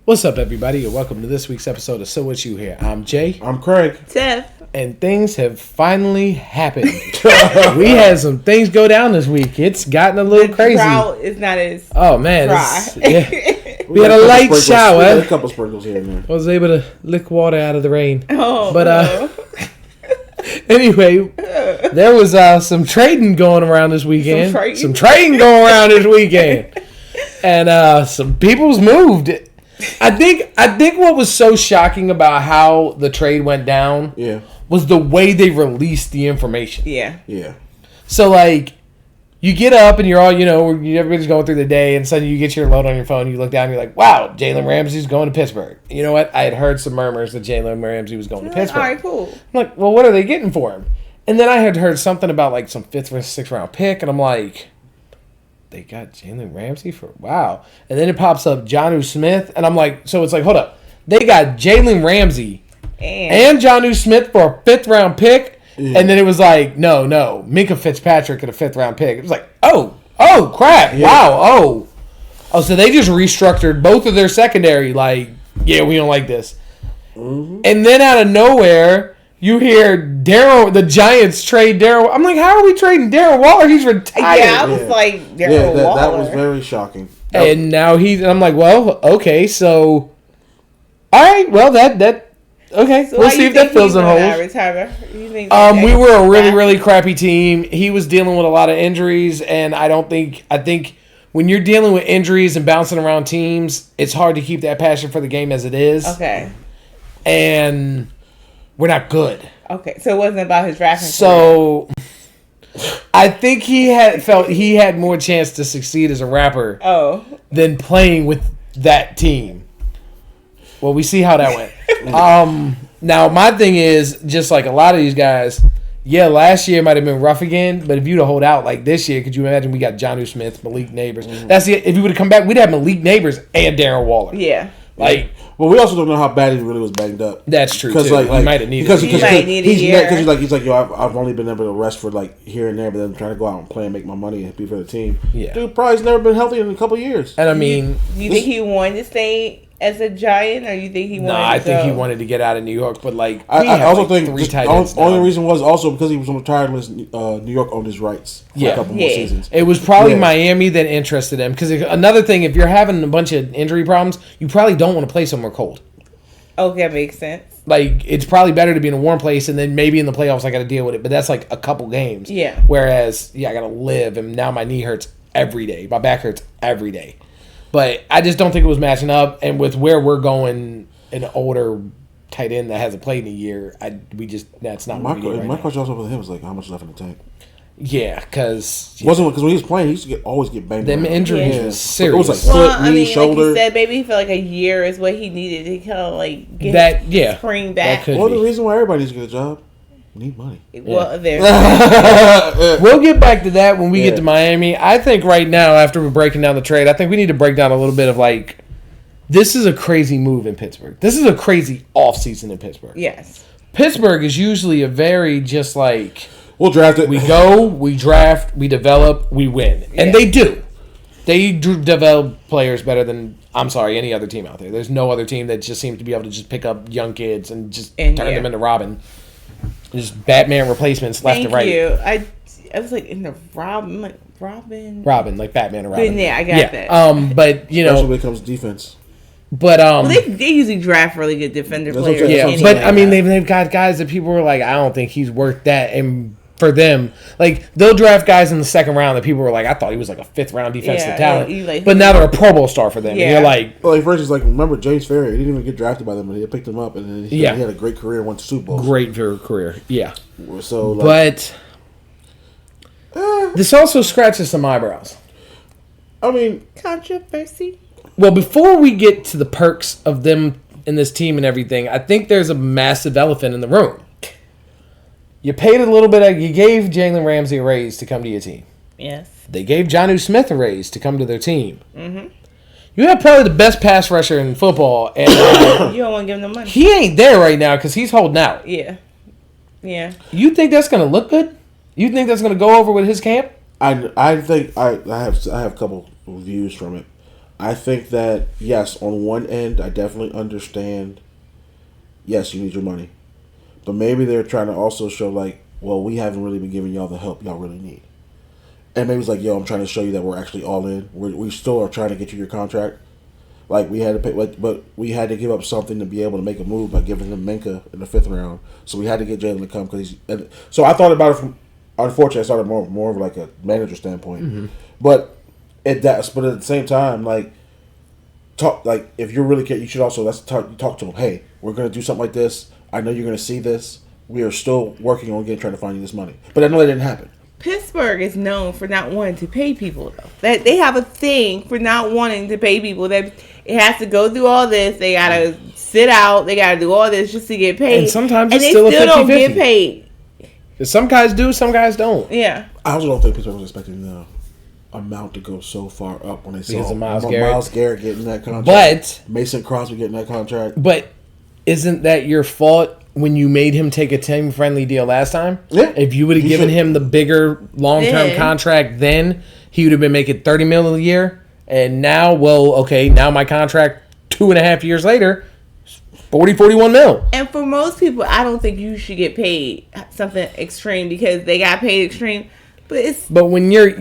What's up, everybody, and welcome to this week's episode of So What You Hear. I'm Jay. I'm Craig. Tiff. And things have finally happened. We had some things go down this week. It's gotten a little crazy. Drought is not as dry. Yeah. We had a light shower. We had a couple sprinkles here and there. I was able to lick water out of the rain. But anyway, there was some trading going around this weekend. Some trading going around this weekend. And some people's moved. I think what was so shocking about how the trade went down was the way they released the information. Yeah. So, like, you get up and you're all, everybody's going through the day, and suddenly you get your load on your phone, you look down and you're like, wow, Jalen Ramsey's going to Pittsburgh. You know what? I had heard some murmurs that Jalen Ramsey was going to Pittsburgh. All right, cool. I'm like, well, what are they getting for him? And then I had heard something about, like, some 5th or 6th round pick, and I'm like, they got Jalen Ramsey for wow. And then it pops up Jonnu Smith, and I'm like, so it's like, hold up. They got Jalen Ramsey and Jonnu Smith for a 5th round pick, and then it was like, no, Minkah Fitzpatrick at a 5th round pick. It was like, oh, crap, wow, oh, so they just restructured both of their secondary. Like, yeah, we don't like this. Mm-hmm. And then out of nowhere, you hear the Giants trade Darren. I'm like, how are we trading Darren Waller? He's retired. Yeah, I was like, Darren Waller. That was very shocking. And now I'm like, well, okay, so, all right, well, that okay. So we'll see if that fills in holes. We were a really, really crappy team. He was dealing with a lot of injuries, and I think when you're dealing with injuries and bouncing around teams, it's hard to keep that passion for the game as it is. Okay. And we're not good. Okay, so it wasn't about his drafting. So I think he felt he had more chance to succeed as a rapper than playing with that team. Well, we see how that went. Now, my thing is, just like a lot of these guys, last year might have been rough again, but if you'd have hold out like this year, could you imagine we got Jonnu Smith, Malik Neighbors? Mm-hmm. If you would have come back, we'd have Malik Neighbors and Darren Waller. Yeah. Well, we also don't know how bad he really was banged up. That's true, because too. He might have needed he might need a year. Because he's like, yo, I've only been able to rest for like here and there, but then I'm trying to go out and play and make my money and be for the team. Yeah. Dude probably's never been healthy in a couple of years. And I mean, you think he wanted to stay as a Giant, or you think he wanted to go? I think he wanted to get out of New York, but like, I also think the only reason was also because he was retired when New York owned his rights for a couple more seasons. It was probably Miami that interested him, because another thing, if you're having a bunch of injury problems, you probably don't want to play somewhere cold. Okay, that makes sense. Like, it's probably better to be in a warm place, and then maybe in the playoffs I got to deal with it, but that's like a couple games. Yeah. Whereas, I got to live, and now my knee hurts every day. My back hurts every day. But I just don't think it was matching up, and with where we're going, an older tight end that hasn't played in a year, that's not what we do right My now. question also with him was like, how much left in the tank? Yeah, because when he was playing, he used to always get banged. Them injuries was serious. It was like foot, knee, shoulder. Like you said, maybe he felt like a year is what he needed to kind of like get his spring back. Well, the reason why everybody needs to get a job, we need money. Well, we'll get back to that when we get to Miami. I think right now, after we're breaking down the trade, I think we need to break down a little bit of like, this is a crazy move in Pittsburgh. This is a crazy offseason in Pittsburgh. Yes. Pittsburgh is usually a very just like, we'll draft it. We go, we draft, we develop, we win. And they do. They do develop players better than, any other team out there. There's no other team that just seems to be able to just pick up young kids and just turn them into Robin. Just Batman replacements left and right. Thank you. I was like in the Robin. Robin, like Batman and Robin. Yeah, I got that. But, especially when it comes to defense. But they usually draft really good defender players. Yeah, but I mean they've got guys that people were like, I don't think he's worth that, and for them, like they'll draft guys in the 2nd round that people were like, I thought he was like a 5th round defensive talent, but now they're a Pro Bowl star for them. Yeah. And you're like, for instance, remember James Ferrier? He didn't even get drafted by them, but they picked him up, and then he had a great career, won 2 Super Bowls. Great career, yeah. So, but this also scratches some eyebrows. I mean, controversy. Well, before we get to the perks of them in this team and everything, I think there's a massive elephant in the room. You paid a little bit. You gave Jalen Ramsey a raise to come to your team. Yes. They gave Jonnu Smith a raise to come to their team. Mm-hmm. You have probably the best pass rusher in football, and you don't want to give him the money. He ain't there right now because he's holding out. Yeah. You think that's going to look good? You think that's going to go over with his camp? I think I have a couple views from it. I think that, yes, on one end, I definitely understand, yes, you need your money. But maybe they're trying to also show, like, well, we haven't really been giving y'all the help y'all really need. And maybe it's like, yo, I'm trying to show you that we're actually all in. We still are trying to get you your contract. Like, we had to pay, but we had to give up something to be able to make a move by giving him Minkah in the 5th round. So we had to get Jalen to come because he's. So I thought about it from. Unfortunately, I started more of like a manager standpoint. Mm-hmm. But at the same time, like, if you're really care, you should also talk to them. Hey, we're gonna do something like this. I know you're gonna see this. We are still working on trying to find you this money. But I know that didn't happen. Pittsburgh is known for not wanting to pay people, though. That they have a thing for not wanting to pay people. That it has to go through all this. They gotta sit out. They gotta do all this just to get paid. And sometimes they still don't get paid. Some guys do, some guys don't. Yeah. I also don't think Pittsburgh was expecting the amount to go so far up when they saw Myles Garrett getting that contract. But Mason Crosby getting that contract. But isn't that your fault when you made him take a team-friendly deal last time? Yeah. If you would have given him the bigger long-term contract then, he would have been making $30 million a year. And now, now my contract 2.5 years later, 41 mil. And for most people, I don't think you should get paid something extreme because they got paid extreme. But when you're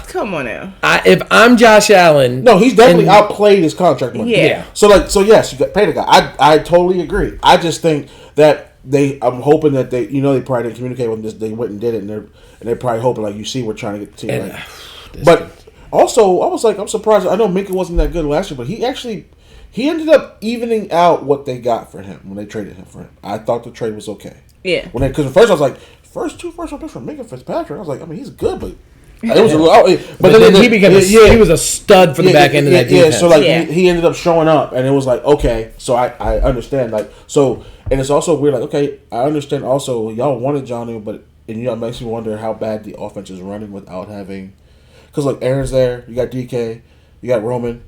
come on now. If I'm Josh Allen, no, he's definitely outplayed his contract money. Yeah. So yes, you got paid a guy. I totally agree. I just think that I'm hoping that they probably didn't communicate with this. They went and did it, and they're probably hoping like you see we're trying to get the team. But also, I was like, I'm surprised. I know Minkah wasn't that good last year, but he ended up evening out what they got for him when they traded him for him. I thought the trade was okay. Yeah. Because at first I was like, two first round picks for Minkah Fitzpatrick. I was like, I mean, he's good, but it was a little. But then he became he was a stud for the back end of that defense. Yeah, so he ended up showing up, and it was like, okay, so I understand. Like, so, and it's also weird. Like, okay, I understand. Also, y'all wanted Jonnu, but it makes me wonder how bad the offense is running without having. Because like Aaron's there, you got DK, you got Roman.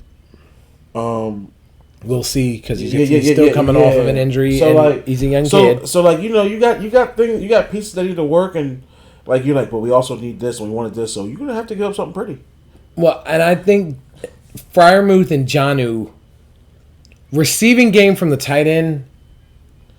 We'll see because he's still coming off of an injury, so and he's a young kid. So like you got pieces that need to work, and like you're like, but we also need this and we wanted this, so you're gonna have to give up something pretty. Well, and I think Freiermuth and Jonnu receiving game from the tight end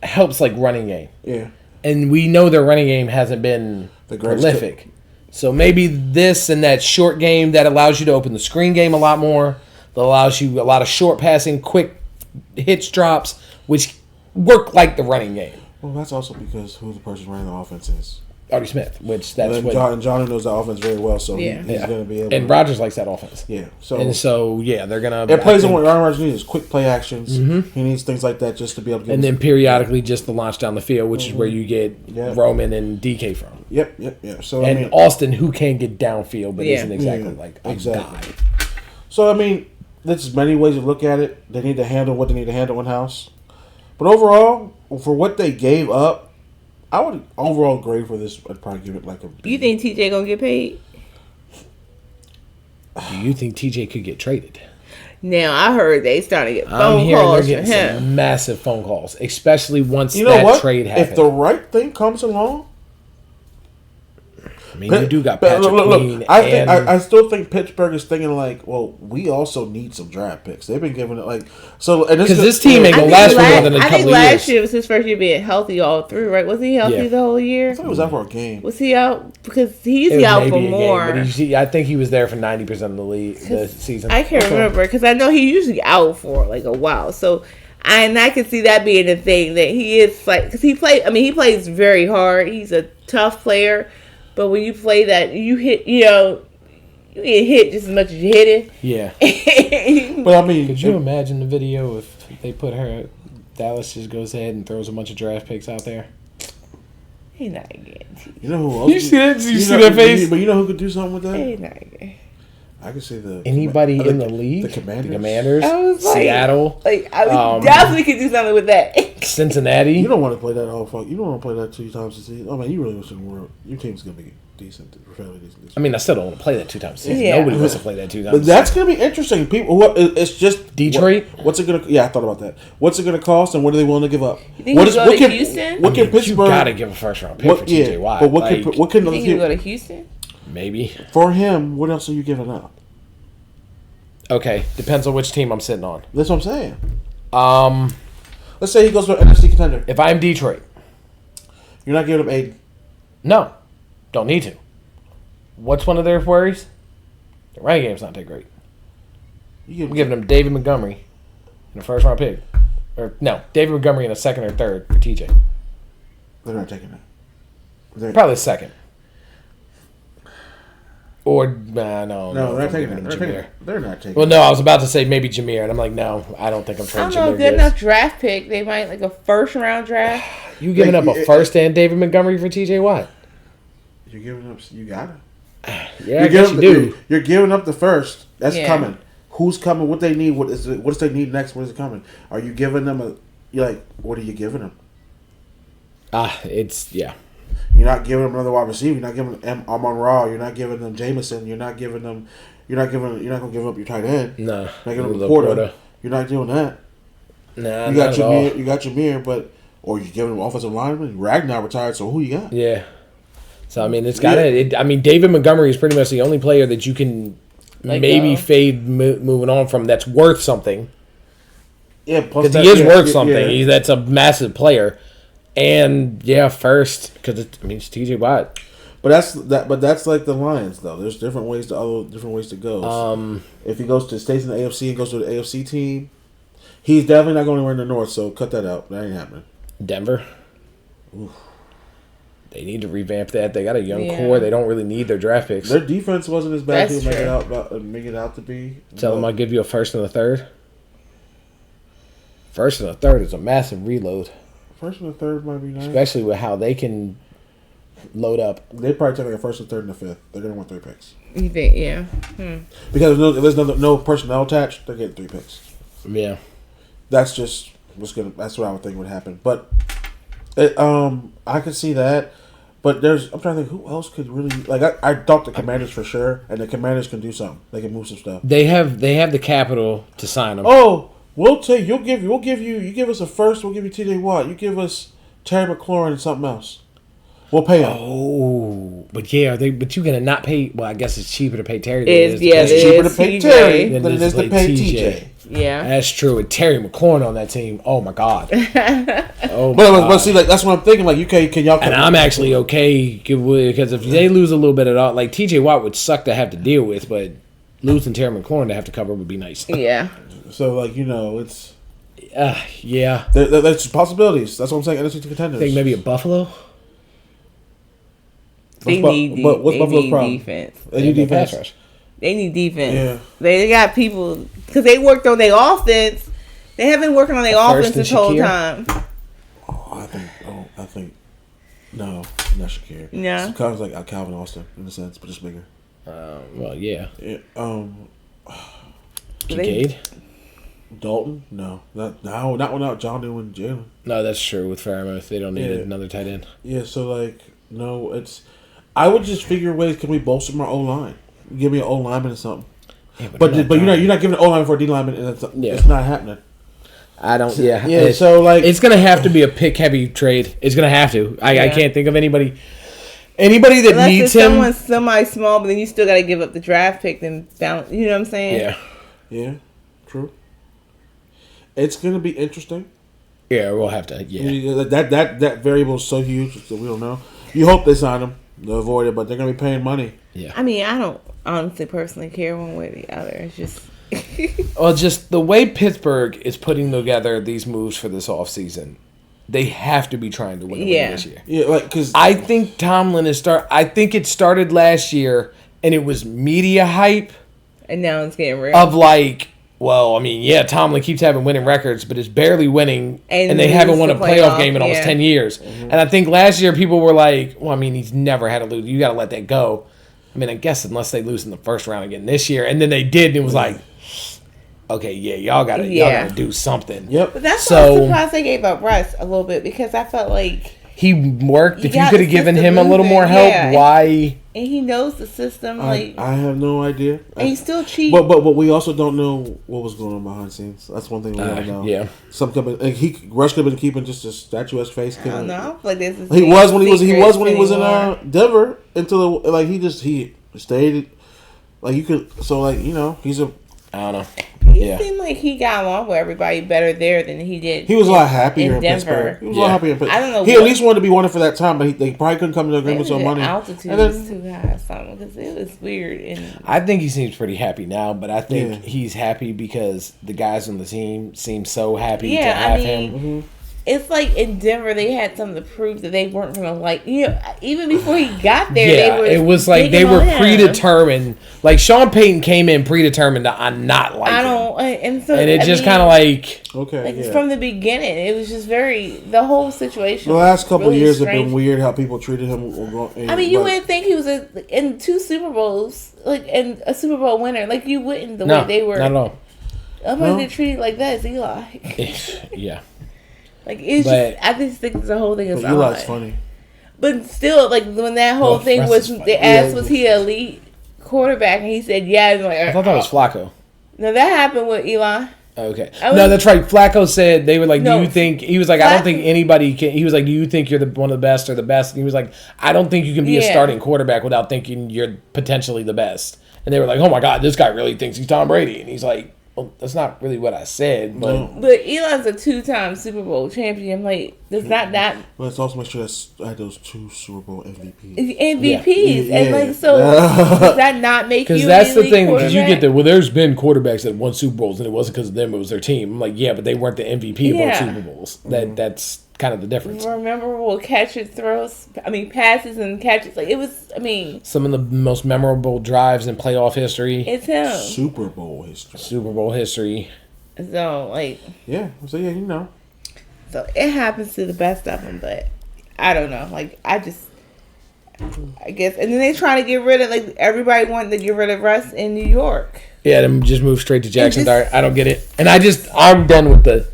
helps like running game. Yeah, and we know their running game hasn't been prolific, so maybe this and that short game that allows you to open the screen game a lot more. That allows you a lot of short passing, quick hitch drops, which work like the running game. Well, that's also because who the person running the offense is. Artie Smith, which that's and Jonnu knows the offense very well, so he's going to be able. And Rodgers likes that offense. Yeah, they're going to. It plays on what Aaron Rodgers needs: quick play actions. Mm-hmm. He needs things like that just to be able to. And then periodically, just to launch down the field, which is where you get Roman and DK from. Yep. So Austin, who can get downfield, but isn't exactly like a guy. So there's many ways to look at it. They need to handle what they need to handle in house, but overall, for what they gave up. I would overall grade for this. I'd probably give it like a B. You think TJ gonna get paid? Do you think TJ could get traded? Now I heard they started to get phone calls they're getting from him. Some massive phone calls, especially once you know that trade happens. If the right thing comes along, I mean, you do got Patrick Queen. I still think Pittsburgh is thinking like, well, we also need some draft picks. They've been giving it like so, because this team ain't gonna last for more than a couple of years. I think last year was his first year being healthy all through, right? Was he healthy the whole year? I thought he was out for a game. Was he out because he's out for more? Game, but I think he was there for 90% of the season. I can't remember because I know he's usually out for like a while. So. And I can see that being a thing that he is like because he plays very hard. He's a tough player. But when you play that, you hit, you get hit just as much as you hit it. Yeah. But I mean, could you imagine the video if they put her, Dallas just goes ahead and throws a bunch of draft picks out there? He's not again. You know who else? You see that? You see that face? But you know who could do something with that? He's not again. I could say anybody in the league. The Commanders. I was like, Seattle. I definitely could do something with that. Cincinnati. You don't want to play that You don't want to play that 2 times a season. I mean, you really want to. Your team's gonna be decent, fairly decent. I mean, I still don't want to play that 2 times a season. Yeah. Nobody wants to play that 2 times. But that's gonna be interesting. People, it's just Detroit. What's it gonna? Yeah, I thought about that. What's it gonna cost, and what are they willing to give up? You think go to Houston? What can Pittsburgh? You gotta give a first round pick for TJ Watt. But what can? You think you go to Houston? Maybe for him. What else are you giving up? Okay, depends on which team I'm sitting on. That's what I'm saying. Let's say he goes to an NFC contender. If I'm Detroit, You're not giving him Aiden. no, don't need to. What's one of their worries? The running game's not that great. I'm giving them David Montgomery in a first round pick. Or, no, David Montgomery in a second or third for TJ. They're not taking that. Probably second. Or, no, they're not taking giving that. him Jameer. They're not taking Well, no, I was about to say maybe Jameer, and I'm like, no, I don't think I'm I trading don't know, Jameer. good enough draft pick. They might like a first round draft. You giving up a first and David Montgomery for TJ Watt? You're giving up. You got it. Yeah, I guess you do. You're giving up the first. That's Yeah. coming. Who's coming? What they need? What does they need next? What is coming? Are you giving them You're like, what are you giving them? Yeah. You're not giving them another wide receiver. You're not giving them Amon Ra. You're not giving them Jameson. You're not gonna give up your tight end. No. You're not giving them Laporta. Porter. You're not doing that. Nah, You got not at all. Jameer. You got Jameer, or you giving them offensive lineman. Ragnar retired, so who you got? Yeah. So, I mean, it's got it. I mean, David Montgomery is pretty much the only player that you can maybe fade moving on from that's worth something. Yeah, Because he is worth something. Yeah. That's a massive player. And, first, because it's TJ Watt. But that's like the Lions though. There's different ways to go. If he stays in the AFC and goes to the AFC team, he's definitely not going anywhere in the North. So cut that out. That ain't happening. Denver. Oof. They need to revamp that. They got a young core. They don't really need their draft picks. Their defense wasn't as bad That's to make it out to be. Tell them I'll give you a first and a third. First and a third is a massive reload. First and a third might be nice. Especially with how they can load up. They probably take like a first and third and a fifth. They're gonna want 3 picks. You think? Yeah. Because if there's no personnel attached, they're getting 3 picks. Yeah. That's just that's what I would think would happen. But I could see that. But I'm trying to think who else could really I thought the Commanders for sure, and the Commanders can do something. They can move some stuff. They have the capital to sign them. Oh, we'll give you. You give us a first, we'll give you T.J. Watt. You give us Terry McLaurin and something else. We'll pay him. Oh, but you're gonna not pay. Well, I guess it's cheaper to pay Terry. It's cheaper to pay Terry than it is to pay TJ. Yeah, that's true. With Terry McLaurin on that team, oh my god. But see, that's what I'm thinking. Can y'all? And I'm actually okay because if they lose a little bit at all, TJ Watt would suck to have to deal with, but losing Terry McLaurin to have to cover would be nice. Yeah. So it's. Yeah. There's possibilities. That's what I'm saying. NFC contenders. I think maybe a Buffalo. They need what's Buffalo's problem? Defense. They need defense. They need defense. Yeah. They got people because they worked on their offense. They have been working on their offense this whole time. I think no, not Shakir. No. It's kind of like Calvin Austin in a sense, but just bigger. Well, yeah. Kincaid. Dalton? No, not without Jonnu and Jalen. No, that's true. With Fairmouth, they don't need another tight end. Yeah, so no, it's. I would just figure ways. Can we bolster my O line? Give me an O lineman or something. Yeah, but you're not giving an O lineman for a D lineman, and it's not happening. I don't. Yeah. Yeah. So it's gonna have to be a pick heavy trade. It's gonna have to. I can't think of anybody that unless needs him. Somebody small, but then you still got to give up the draft pick. Then balance. You know what I'm saying? Yeah. Yeah. True. It's gonna be interesting. Yeah, we'll have to. Yeah. That variable is so huge that we don't know. You hope they sign him. They'll avoid it, but they're gonna be paying money. Yeah. I mean, I don't honestly personally care one way or the other. It's just. Well, just the way Pittsburgh is putting together these moves for this offseason, they have to be trying to win this year. Yeah, because I think Tomlin is I think it started last year, and it was media hype, and now it's getting real. of Tomlin keeps having winning records, but is barely winning, and they haven't won a playoff game in almost 10 years. Mm-hmm. And I think last year people were like, well, he's never had a lose. You got to let that go. I guess unless they lose in the first round again this year, and then they did, and it was like, okay, y'all gotta do something. Yep. But that's why I'm surprised they gave up Russ a little bit, because I felt like he worked. If you could have given him a little more help, why? And he knows the system. I have no idea. And he's still cheap. But we also don't know what was going on behind the scenes. That's one thing we don't know. Yeah. Rush could have been keeping just a statuesque face. I don't know. Like this is he was when he was in Denver until he stayed. You could he's a I don't know. He Yeah. seemed like he got along with everybody better there than he did. He was a lot happier in Denver. Pittsburgh. He was a lot happier in Pittsburgh. I don't know. He at least wanted to be wanted for that time, but they probably couldn't come to an agreement on money. Altitude And then- was too high, or something, because it was weird. And I think he seems pretty happy now, but I think he's happy because the guys on the team seem so happy to have him. Mm-hmm. it's like in Denver, they had something to prove that they weren't going to even before he got there, they were it was like they digging were on him. predetermined. Like Sean Payton came in predetermined to not like and so and it just kind of like from the beginning, it was just the whole situation. The last couple really of years strange. have been weird how people treated him. You wouldn't think he was in 2 Super Bowls, and a Super Bowl winner. Like you wouldn't way they were. Not at all. Nobody get treated like that is Eli. Yeah. Like I just think the whole thing is odd. Eli's funny. But still, like when that whole thing was, they asked, "Was he an elite quarterback?" And he said, "Yeah." And I thought that was Flacco. No, that happened with Eli. Okay. No, that's right. Flacco said they were like, "Do you think?" He was like, "I don't think anybody can." He was like, "Do you think you're one of the best or the best?" And he was like, "I don't think you can be a starting quarterback without thinking you're potentially the best." And they were like, "Oh my God, this guy really thinks he's Tom Brady," and he's like. Well, that's not really what I said, but Eli's a 2-time Super Bowl champion. Like, does not that? But let's also make sure I had those 2 Super Bowl MVPs. And like, so does that not make you? Because that's the thing. Because you get there. Well, there's been quarterbacks that won Super Bowls, and it wasn't because of them; it was their team. I'm like, yeah, but they weren't the MVP of both Super Bowls. That's kind of the difference. Memorable catches, passes and catches. Like it was. Some of the most memorable drives in playoff history. It's him. Super Bowl history. So like. Yeah. So yeah, you know. So it happens to the best of them, but I don't know. Like I guess, and then they trying to get rid of everybody wanted to get rid of Russ in New York. Yeah, them just move straight to Jackson Dart. I don't get it, and I'm done with the.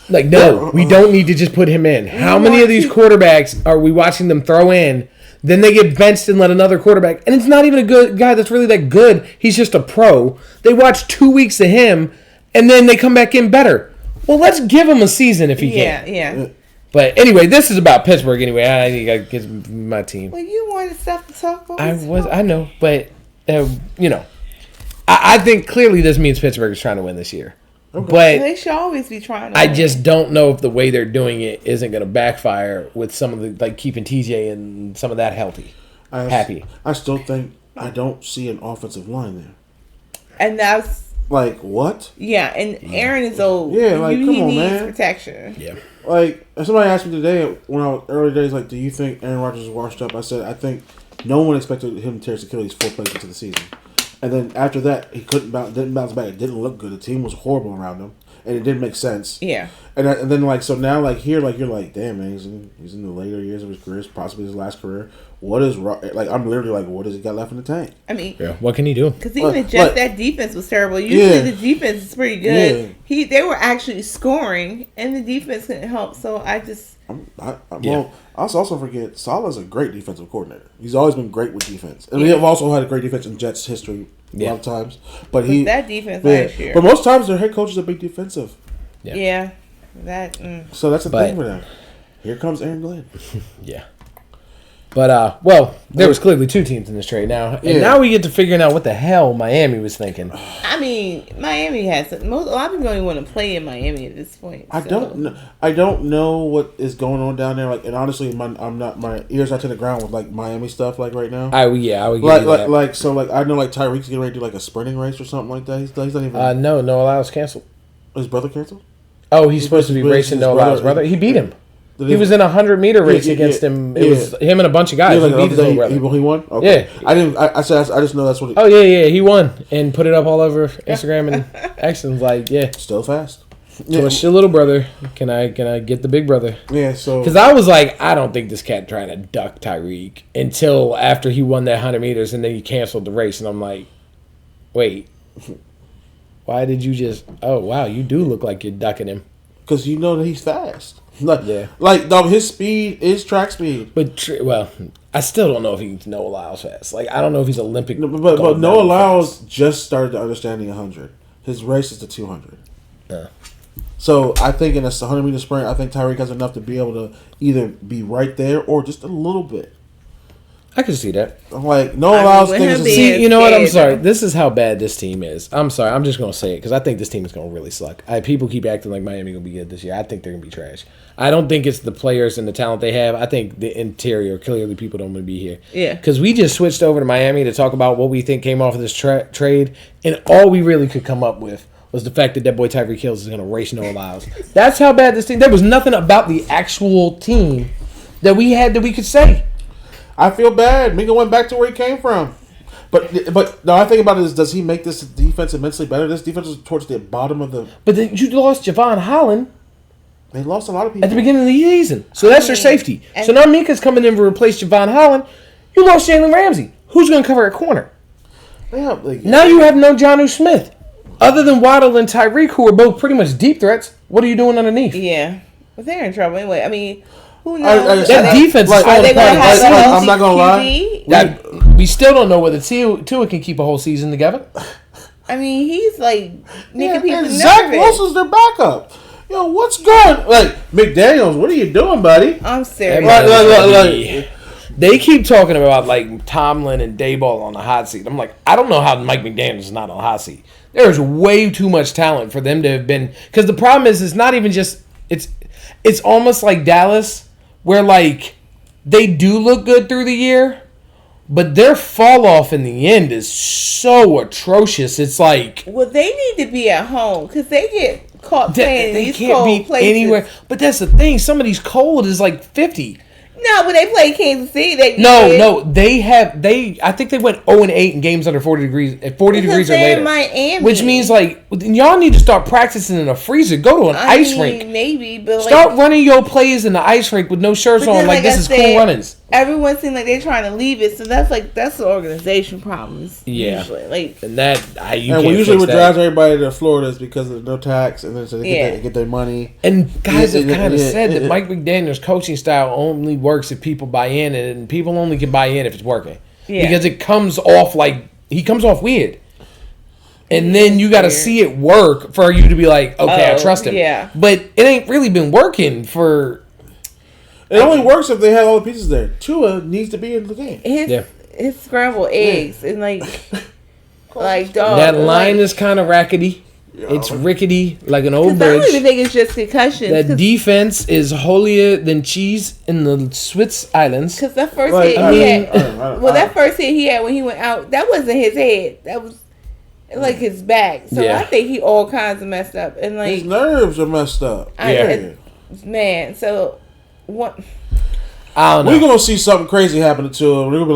Like, no, we don't need to just put him in. How many of these quarterbacks are we watching them throw in? Then they get benched and let another quarterback. And it's not even a good guy that's really that good. He's just a pro. They watch 2 weeks of him, and then they come back in better. Well, let's give him a season if he can. Yeah. But anyway, this is about Pittsburgh anyway. I think I get my team. Well, you wanted stuff to talk about. I know, but, I think clearly this means Pittsburgh is trying to win this year. Okay. But they should always be trying to win. I just don't know if the way they're doing it isn't going to backfire with some of the keeping TJ and some of that happy. I still think I don't see an offensive line there. And that's like what? Yeah, and Aaron is old. Yeah, like come on, needs man. Protection. Yeah. Like somebody asked me today when I was early days, like, do you think Aaron Rodgers is washed up? I said I think no one expected him to tear his Achilles 4 plays into the season. And then after that, he didn't bounce back. It didn't look good. The team was horrible around him, and it didn't make sense. Yeah. And then now you're like, damn man, he's in the later years of his career, possibly his last career. What is I'm literally like, what has he got left in the tank? What can he do? Because even that defense was terrible. Usually the defense is pretty good. Yeah. They were actually scoring, and the defense couldn't help. So I just. Well, I also forget Salah's a great defensive coordinator. He's always been great with defense, and we have also had a great defense in Jets history a lot of times. But that defense last year. But most times their head coaches are big defensive. Yeah. So that's the thing for them. Here comes Aaron Glenn. Yeah. But, there was clearly 2 teams in this trade now. And now we get to figuring out what the hell Miami was thinking. Miami has a lot of people don't even want to play in Miami at this point. I don't know what is going on down there. Like, and honestly, my ears are to the ground with like Miami stuff like right now. I would give you that. So I know Tyreek's getting ready to do like a sprinting race or something like that. He's not even. No, Lyle's canceled. His brother canceled. Oh, he's supposed to be racing Lyle's brother. He beat him. He was in a 100-meter race against him. It was him and a bunch of guys. He beat his little brother. He won? Okay. Yeah. I just know that's what Oh, yeah. He won and put it up all over Instagram and X and was like, yeah. Still fast. Twist your little brother. Can I get the big brother? Yeah, so. Because I was like, I don't think this cat trying to duck Tyreek until after he won that 100 meters and then he canceled the race. And I'm like, wait. Why did you just. Oh, wow. You do look like you're ducking him. Because you know that he's fast. Dog, his speed is track speed. But, I still don't know if he's Noah Lyles fast. Like, I don't know if he's Olympic. No, but Noah Lyles just started to understand the 100. His race is the 200. So, I think in a 100-meter sprint, I think Tyreek has enough to be able to either be right there or just a little bit. I can see that. I'm like, no one allows with things him to being- See, you know what? I'm scared. sorry. This is how bad this team is. I'm sorry. I'm just gonna say it because I think this team is gonna really suck. People keep acting like Miami gonna be good this year. I think they're gonna be trash. I don't think it's the players and the talent they have. I think the interior. Clearly, people don't want to be here. Yeah. Because we just switched over to Miami to talk about what we think came off of this trade, and all we really could come up with was the fact that boy Tyreek Hill is gonna race Noah Lyles. That's how bad this team. There was nothing about the actual team that we had that we could say. I feel bad. Minkah went back to where he came from. But no, I think about it is, does he make this defense immensely better? This defense is towards the bottom of the... But then you lost Javon Holland They lost a lot of people. at the beginning of the season. So that's their safety. and- So now Minka's coming in to replace Javon Holland. You lost Jalen Ramsey. Who's going to cover a corner? They have, like, Now you have no Jonnu Smith. Other than Waddle and Tyreek, who are both pretty much deep threats, what are you doing underneath? Yeah, but they're in trouble anyway. I mean, who knows? That defense is Like, falling Are they going to apart. have a I'm healthy not gonna lie. QB? That, we still don't know whether Tua can keep a whole season together. I mean, he's like making people and Zach nervous. Wilson's their backup. Yo, what's going... Like, McDaniels, what are you doing, buddy? I'm serious. Like, They keep talking about like Tomlin and Dayball on the hot seat. I'm like, I don't know how Mike McDaniels is not on the hot seat. There's way too much talent for them to have been. Because the problem is, it's not even just. It's almost like Dallas, where like they do look good through the year, but their fall off in the end is so atrocious. It's like Well, they need to be at home because they get caught playing in they these can't cold be places. anywhere. But that's the thing. Some of these cold is like 50. No, when they play Kansas City, they No, they have I think they went 0-8 in games under 40 degrees, at 40 Because degrees or they're later. in Miami. Which means like y'all need to start practicing in a freezer. Go to an ice rink. Maybe, but like, Start running your plays in the ice rink with no shirts but on. then, Like this I is said, cool runnings. Everyone seems like they're trying to leave it, so that's the organization problems. Yeah. Usually. Like And that you and can't we usually fix would that. drive everybody to Florida is because of no tax, and then so they Yeah. get their money. And guys have kind of Yeah, said that yeah. Mike McDaniel's coaching style only works if people buy in, and people only can buy in if it's working. Yeah. Because it comes off like he comes off weird. And then you got to Weird. see it work for you to be like, okay, I Oh, trust him. yeah. But it ain't really been working for. It only works if they have all the pieces there. Tua needs to be in the game. his scrambled eggs and like dog. That line like, is kind of rackety. It's rickety like an old 'cause I don't bridge. even think it's just concussions. That defense is holier than cheese in the Swiss Islands. Because that first Like, hit I he mean, had, that first hit he had when he went out, that wasn't his head. That was like his back. So Yeah. I think he all kinds of messed up and like His nerves are messed up. man. So what? I don't know. We're gonna see something crazy happen to him. We're gonna be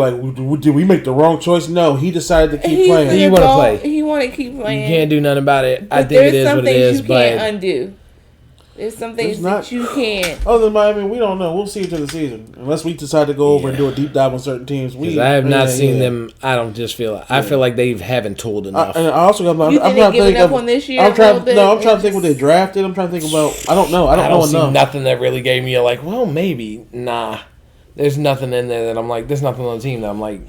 like, did we make the wrong choice? No, he decided to keep playing. He wanna play. He want to keep You playing. can't do nothing about it. I But think it there's is some what it things is. you can't But undo. There's some things not- that you can't. Other than Miami, we don't know. We'll see it to the season. Unless we decide to go over and do a deep dive on certain teams. I have not seen them. I don't just feel. I feel like they haven't told enough. And I also got. You think I'm they trying to giving think up of. on this year I'm a trying. little bit? No, I'm trying to think what they drafted. I'm trying to think about. I don't know. I I don't don't know see enough. nothing that really gave me a like. Well, maybe nah. There's nothing in there that I'm like. There's nothing on the team that I'm like.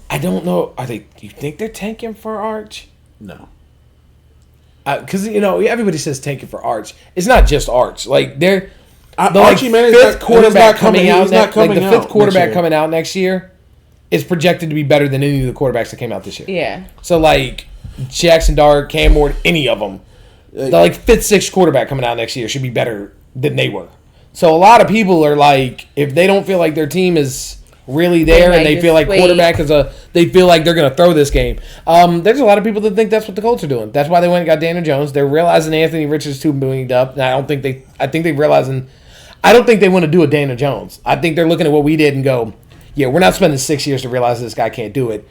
I don't know. Are they? Do you think they're tanking for Arch? No. Because everybody says tanking for Arch. It's not just Arch. Like they're the Archie Manning's fifth not- quarterback he's not coming- coming out. he's not coming the out fifth next quarterback year. coming out next year is projected to be better than any of the quarterbacks that came out this year. Yeah. So like Jackson Dart, Cam Ward, any of them, the like fifth, sixth quarterback coming out next year should be better than they were. So a lot of people are like, if they don't feel like their team is really there might and they just feel like wait. quarterback they feel like they're gonna throw this game. There's a lot of people that think that's what the Colts are doing. That's why they went and got Daniel Jones. They're realizing Anthony Richards too banged up. And I don't think they're realizing. I don't think they want to do a Daniel Jones. I think they're looking at what we did and go, yeah, we're not spending 6 years to realize this guy can't do it.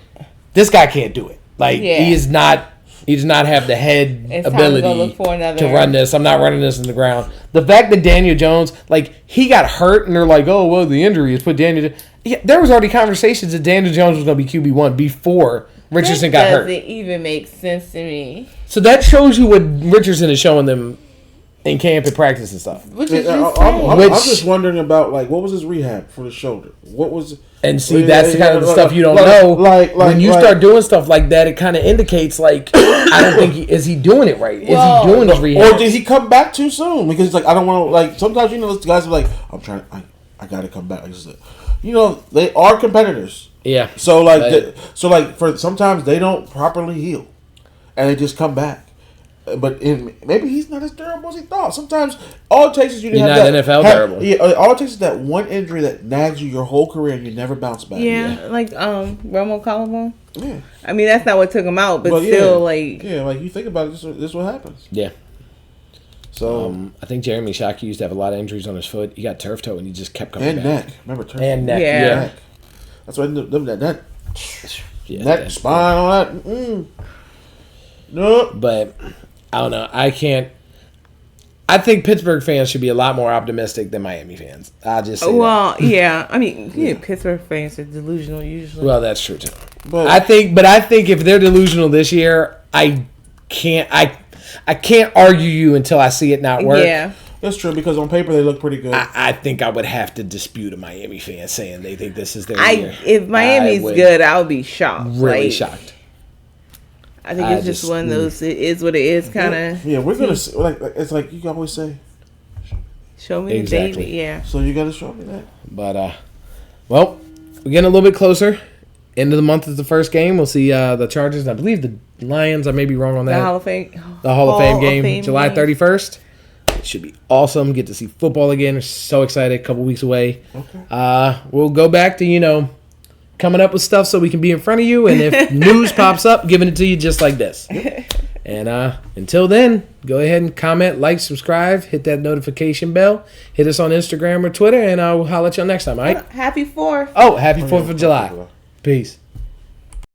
This guy can't do it. Like Yeah. he does not have the head It's time to go ability look for another- to run this. I'm not running this in the ground. The fact that Daniel Jones, like he got hurt and they're like, oh well, the injury has put Daniel. Yeah, there was already conversations that Daniel Jones was going to be QB1 before Richardson got hurt. Doesn't even make sense to me. So that shows you what Richardson is showing them in camp and practice and stuff. Which is I'm just wondering about like what was his rehab for the shoulder? What was? And see, that's the kind of stuff you don't like- know. like- when you like- start doing stuff like that, it kind of indicates like, I don't think is he doing it right? Well, is he doing his rehab? Or did he come back too soon? Because like I don't want to like sometimes those guys are like I'm trying I got to come back. Like, they are competitors. Yeah. So for sometimes they don't properly heal, and they just come back. But maybe he's not as durable as he thought. Sometimes all it takes is you to He's have not that NFL durable. Yeah, all it takes is that one injury that nags you your whole career and you never bounce back. Yeah, like Romo collarbone. Yeah. I mean, that's not what took him out, but still, like you think about it, this is what happens. Yeah. So I think Jeremy Shockey used to have a lot of injuries on his foot. He got turf toe and he just kept coming back. neck. Remember turf And neck. Yeah. neck. That's why that Yeah, neck spine all that. No. But I don't know. I think Pittsburgh fans should be a lot more optimistic than Miami fans. I'll just say well, yeah. I mean, Pittsburgh fans are delusional usually. Well, that's true too. But I think if they're delusional this year, I can't argue you until I see it not work. Yeah. that's true because on paper they look pretty good. I think I would have to dispute a Miami fan saying they think this is their year. If Miami's good, I would be shocked. Really shocked. I think it's just one of those. It is what it is, kind of. Yeah, we're gonna see, it's like you always say. Show me Exactly. the baby. Yeah. So you gotta show me that. But well, we're getting a little bit closer. End of the month is the first game. We'll see the Chargers. I believe the Lions. I may be wrong on that. The Hall of Fame. The Hall of Fame game, July game. 31st. It should be awesome. Get to see football again. We're so excited. A couple weeks away. Okay. We'll go back to, coming up with stuff so we can be in front of you. And if news pops up, giving it to you just like this. And until then, go ahead and comment, like, subscribe, hit that notification bell. Hit us on Instagram or Twitter, and I'll holler at y'all next time, all right? Happy 4th. Oh, happy 4th of July. Peace.